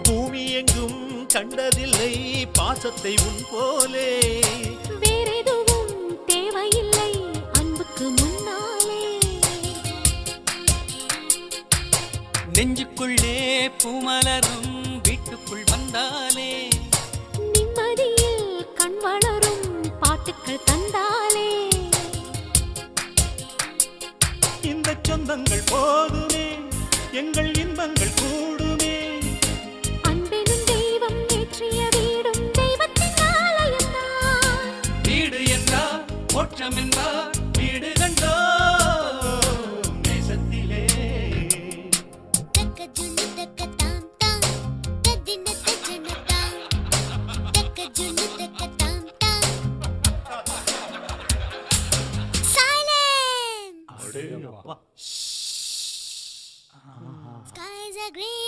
பூமி எங்கும் கண்டதில்லை பாசத்தை உன் போலே. வேறெதுவும் தேவையில்லை அன்புக்கு முன்னாலே. நெஞ்சுக்குள்ளே பூமலரும் வீட்டுக்குள் வந்தாலே. நிம்மதியில் கண் வளரும் பாட்டுக்கள் தந்தாலே. இந்த சொந்தங்கள் போதுமே எங்கள் இன்பங்கள் கூடுமே. அன்பெனும் தெய்வம் ஏற்றிய வீடும் தெய்வத்தின் ஆலயம்தான். வீடு என்றால் மோட்சம் என்றால் வீடு கண்டோ நேசத்திலே. Skies are green.